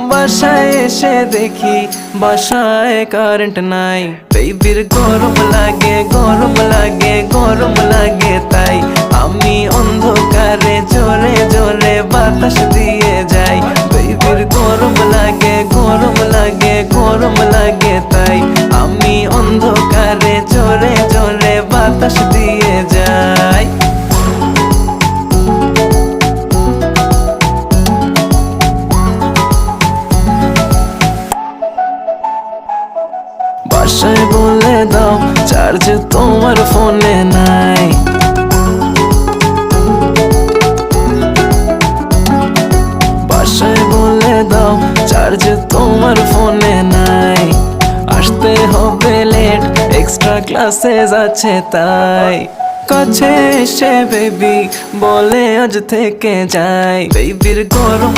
বাসায় এসে দেখি বাসায় কারেন্ট নাই। বেবির গরম লাগে গরম লাগে গরম লাগে, তাই আমি অন্ধকারে জোরে জোরে বাতাস দিয়ে যাই। বেবির গরম লাগে গরম লাগে গরম লাগে, তাই আমি অন্ধকারে জোরে জোরে বাতাস দিয়ে যাই। বাসায় বলে দাও চার্জ তোমার ফোনে নাই। বাসায় বলে দাও চার্জ তোমার ফোনে নাই। আসতে হবে লেট, এক্সট্রা ক্লাসেস আছে তাই। কাছে এসে বেবি বলে আজ থেকে যাই। বেবির গরম